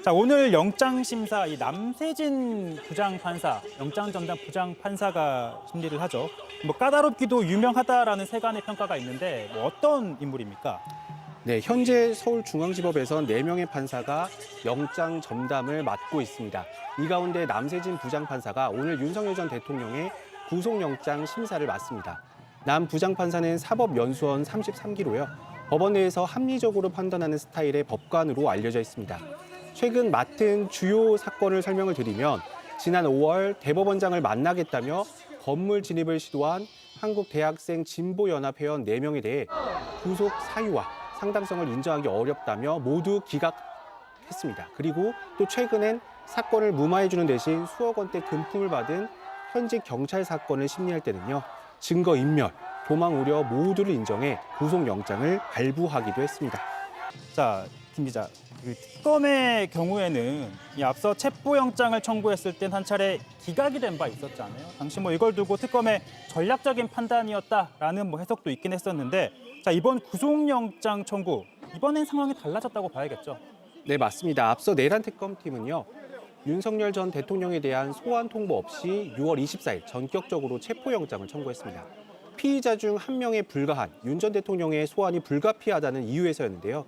자, 오늘 영장심사 이 남세진 부장판사, 영장전담 부장판사가 심리를 하죠. 뭐 까다롭기도 유명하다라는 세간의 평가가 있는데 뭐 어떤 인물입니까? 네, 현재 서울중앙지법에선 4명의 판사가 영장 전담을 맡고 있습니다. 이 가운데 남세진 부장판사가 오늘 윤석열 전 대통령의 구속영장 심사를 맡습니다. 남 부장판사는 사법연수원 33기로요. 법원 내에서 합리적으로 판단하는 스타일의 법관으로 알려져 있습니다. 최근 맡은 주요 사건을 설명을 드리면 지난 5월 대법원장을 만나겠다며 건물 진입을 시도한 한국대학생 진보연합회원 4명에 대해 구속 사유와 상당성을 인정하기 어렵다며 모두 기각했습니다. 그리고 또 최근엔 사건을 무마해주는 대신 수억 원대 금품을 받은 현직 경찰 사건을 심리할 때는요. 증거인멸, 도망 우려 모두를 인정해 구속영장을 발부하기도 했습니다. 자, 김 기자, 그 특검의 경우에는 이 앞서 체포영장을 청구했을 땐 한 차례 기각이 된 바 있었잖아요. 당시 뭐 이걸 두고 특검의 전략적인 판단이었다라는 뭐 해석도 있긴 했었는데, 자, 이번 구속영장 청구, 이번엔 상황이 달라졌다고 봐야겠죠. 네, 맞습니다. 앞서 내란 특검팀은요. 윤석열 전 대통령에 대한 소환 통보 없이 6월 24일 전격적으로 체포영장을 청구했습니다. 피의자 중 한 명에 불과한 윤 전 대통령의 소환이 불가피하다는 이유에서였는데요.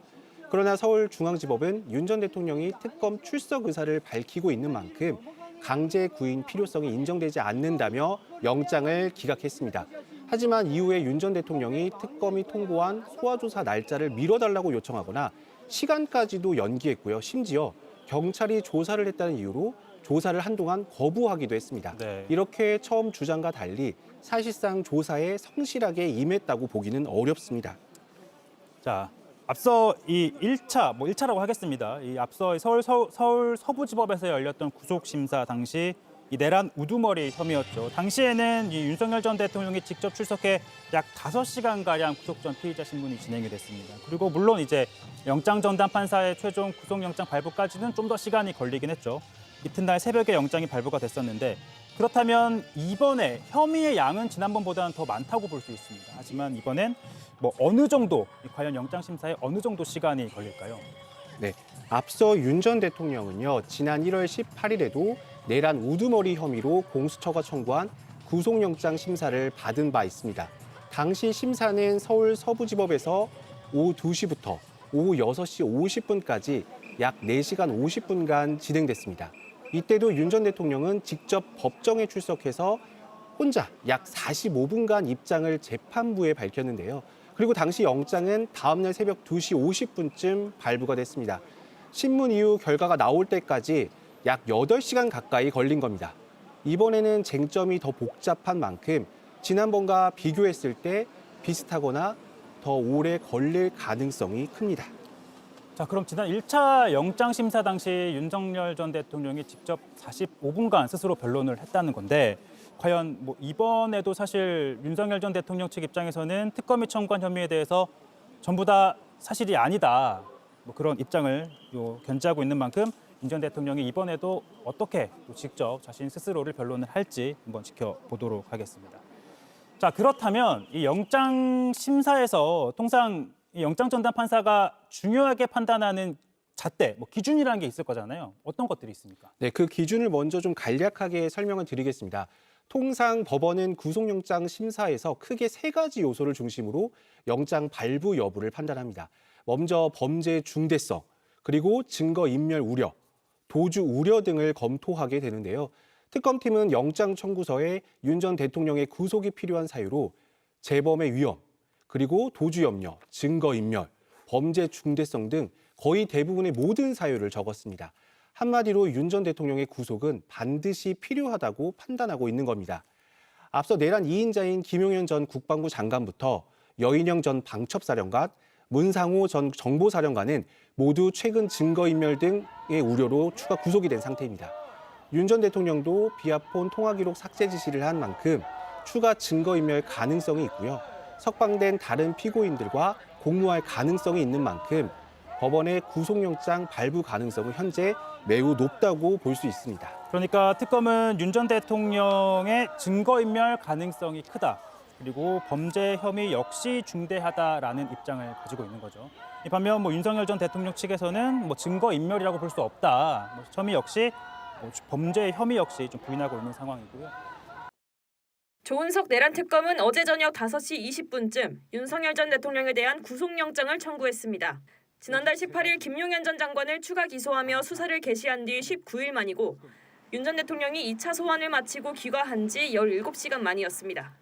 그러나 서울중앙지법은 윤 전 대통령이 특검 출석 의사를 밝히고 있는 만큼 강제 구인 필요성이 인정되지 않는다며 영장을 기각했습니다. 하지만 이후에 윤 전 대통령이 특검이 통보한 소화조사 날짜를 미뤄달라고 요청하거나 시간까지도 연기했고요. 심지어 경찰이 조사를 했다는 이유로 조사를 한동안 거부하기도 했습니다. 네. 이렇게 처음 주장과 달리 사실상 조사에 성실하게 임했다고 보기는 어렵습니다. 자, 앞서 이 1차, 뭐 1차라고 하겠습니다. 이 앞서 서울 서부지법에서 열렸던 구속심사 당시 이 내란 우두머리 혐의였죠. 당시에는 이 윤석열 전 대통령이 직접 출석해 약 5시간가량 구속 전 피의자 신문이 진행이 됐습니다. 그리고 물론 이제 영장전담 판사의 최종 구속영장 발부까지는 좀 더 시간이 걸리긴 했죠. 이튿날 새벽에 영장이 발부가 됐었는데, 그렇다면 이번에 혐의의 양은 지난번보다는 더 많다고 볼 수 있습니다. 하지만 이번엔 뭐 어느 정도, 과연 영장심사에 어느 정도 시간이 걸릴까요? 네, 앞서 윤 전 대통령은요, 지난 1월 18일에도 내란 우두머리 혐의로 공수처가 청구한 구속영장 심사를 받은 바 있습니다. 당시 심사는 서울 서부지법에서 오후 2시부터 오후 6시 50분까지 약 4시간 50분간 진행됐습니다. 이때도 윤 전 대통령은 직접 법정에 출석해서 혼자 약 45분간 입장을 재판부에 밝혔는데요. 그리고 당시 영장은 다음날 새벽 2시 50분쯤 발부가 됐습니다. 신문 이후 결과가 나올 때까지 약 8시간 가까이 걸린 겁니다. 이번에는 쟁점이 더 복잡한 만큼 지난번과 비교했을 때 비슷하거나 더 오래 걸릴 가능성이 큽니다. 자, 그럼 지난 1차 영장심사 당시 윤석열 전 대통령이 직접 45분간 스스로 변론을 했다는 건데, 과연 뭐 이번에도 사실 윤석열 전 대통령 측 입장에서는 특검이 청구한 혐의에 대해서 전부 다 사실이 아니다, 뭐 그런 입장을 견지하고 있는 만큼 윤 전 대통령이 이번에도 어떻게 또 직접 자신 스스로를 변론을 할지 한번 지켜보도록 하겠습니다. 자, 그렇다면 이 영장 심사에서 통상 이 영장 전담 판사가 중요하게 판단하는 잣대, 뭐 기준이라는 게 있을 거잖아요. 어떤 것들이 있습니까? 네, 그 기준을 먼저 좀 간략하게 설명을 드리겠습니다. 통상 법원은 구속영장 심사에서 크게 3가지 요소를 중심으로 영장 발부 여부를 판단합니다. 먼저 범죄 중대성, 그리고 증거인멸 우려, 도주 우려 등을 검토하게 되는데요. 특검팀은 영장 청구서에 윤 전 대통령의 구속이 필요한 사유로 재범의 위험, 그리고 도주 염려, 증거인멸, 범죄 중대성 등 거의 대부분의 모든 사유를 적었습니다. 한마디로 윤 전 대통령의 구속은 반드시 필요하다고 판단하고 있는 겁니다. 앞서 내란 2인자인 김용현 전 국방부 장관부터 여인영 전 방첩사령관, 문상호 전 정보사령관은 모두 최근 증거인멸 등의 우려로 추가 구속이 된 상태입니다. 윤 전 대통령도 비아폰 통화 기록 삭제 지시를 한 만큼 추가 증거인멸 가능성이 있고요. 석방된 다른 피고인들과 공모할 가능성이 있는 만큼 법원의 구속영장 발부 가능성은 현재 매우 높다고 볼 수 있습니다. 그러니까 특검은 윤 전 대통령의 증거인멸 가능성이 크다, 그리고 범죄 혐의 역시 중대하다라는 입장을 가지고 있는 거죠. 이 반면 윤석열 전 대통령 측에서는 증거 인멸이라고 볼 수 없다. 혐의 역시 범죄 혐의 역시 좀 부인하고 있는 상황이고요. 조은석 내란 특검은 어제 저녁 5시 20분쯤 윤석열 전 대통령에 대한 구속영장을 청구했습니다. 지난달 18일 김용현 전 장관을 추가 기소하며 수사를 개시한 뒤 19일 만이고 윤 전 대통령이 2차 소환을 마치고 귀가한 지 17시간 만이었습니다.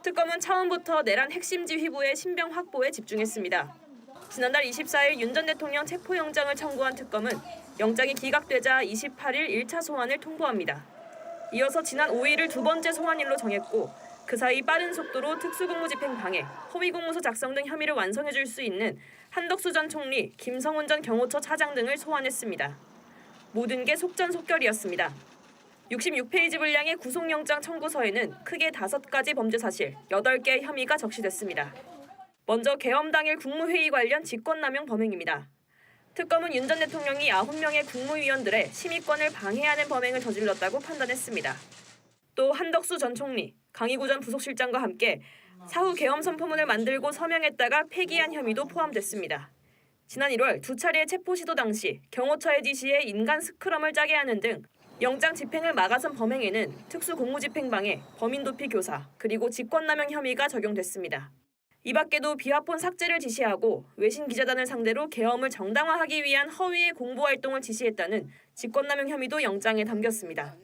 특검은 처음부터 내란 핵심 지휘부의 신병 확보에 집중했습니다. 지난달 24일 윤 전 대통령 체포영장을 청구한 특검은 영장이 기각되자 28일 1차 소환을 통보합니다. 이어서 지난 5일을 두 번째 소환일로 정했고 그 사이 빠른 속도로 특수공무집행 방해, 허위공문서 작성 등 혐의를 완성해줄 수 있는 한덕수 전 총리, 김성훈 전 경호처 차장 등을 소환했습니다. 모든 게 속전속결이었습니다. 66페이지 분량의 구속영장 청구서에는 크게 5가지 범죄 사실, 8개의 혐의가 적시됐습니다. 먼저 계엄 당일 국무회의 관련 직권남용 범행입니다. 특검은 윤 전 대통령이 9명의 국무위원들의 심의권을 방해하는 범행을 저질렀다고 판단했습니다. 또 한덕수 전 총리, 강희구 전 부속실장과 함께 사후 계엄 선포문을 만들고 서명했다가 폐기한 혐의도 포함됐습니다. 지난 1월 2차례의 체포 시도 당시 경호처의 지시에 인간 스크럼을 짜게 하는 등 영장 집행을 막아선 범행에는 특수공무집행방해, 범인도피 교사, 그리고 직권남용 혐의가 적용됐습니다. 이 밖에도 비화폰 삭제를 지시하고 외신 기자단을 상대로 계엄을 정당화하기 위한 허위의 공보활동을 지시했다는 직권남용 혐의도 영장에 담겼습니다.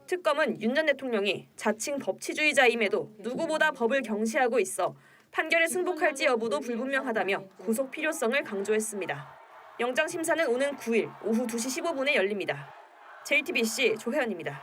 특검은 윤 전 대통령이 자칭 법치주의자임에도 누구보다 법을 경시하고 있어 판결에 승복할지 여부도 불분명하다며 구속 필요성을 강조했습니다. 영장 심사는 오는 9일 오후 2시 15분에 열립니다. JTBC 조혜연입니다.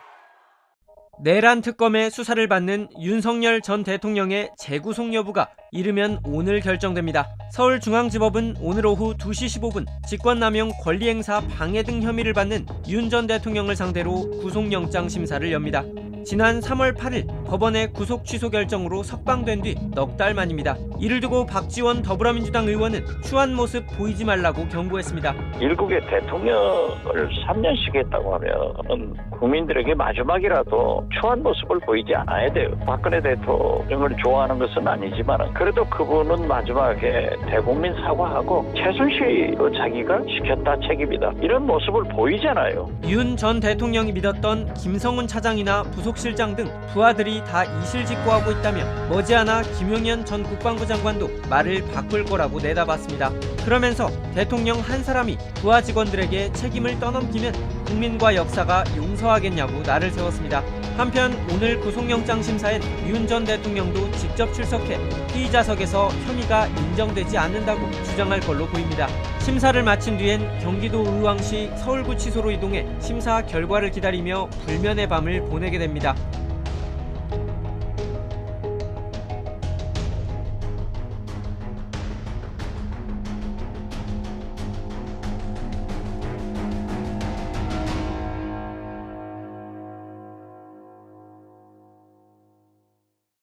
내란 특검의 수사를 받는 윤석열 전 대통령의 재구속 여부가 이르면 오늘 결정됩니다. 서울중앙지법은 오늘 오후 2시 15분 직권남용 권리행사 방해 등 혐의를 받는 윤 전 대통령을 상대로 구속영장 심사를 엽니다. 지난 3월 8일 법원의 구속 취소 결정으로 석방된 뒤 넉 달 만입니다. 이를 두고 박지원 더불어민주당 의원은 추한 모습 보이지 말라고 경고했습니다. 일국의 대통령을 3년씩 했다고 하면 국민들에게 마지막이라도 추한 모습을 보이지 않아야 돼요. 박근혜 대통령을 좋아하는 것은 아니지만 그래도 그분은 마지막에 대국민 사과하고 최순실 자기가 시켰다 책임이다. 이런 모습을 보이잖아요. 윤 전 대통령이 믿었던 김성훈 차장이나 부속실장 등 부하들이 다 이실직고하고 있다며 머지않아 김용현 전 국방부 장관도 말을 바꿀 거라고 내다봤습니다. 그러면서 대통령 한 사람이 부하 직원들에게 책임을 떠넘기면 국민과 역사가 용서하겠냐고 날을 세웠습니다. 한편 오늘 구속영장 심사엔 윤 전 대통령도 직접 출석해 피의자석에서 혐의가 인정되지 않는다고 주장할 걸로 보입니다. 심사를 마친 뒤엔 경기도 의왕시 서울구치소로 이동해 심사 결과를 기다리며 불면의 밤을 보내게 됩니다.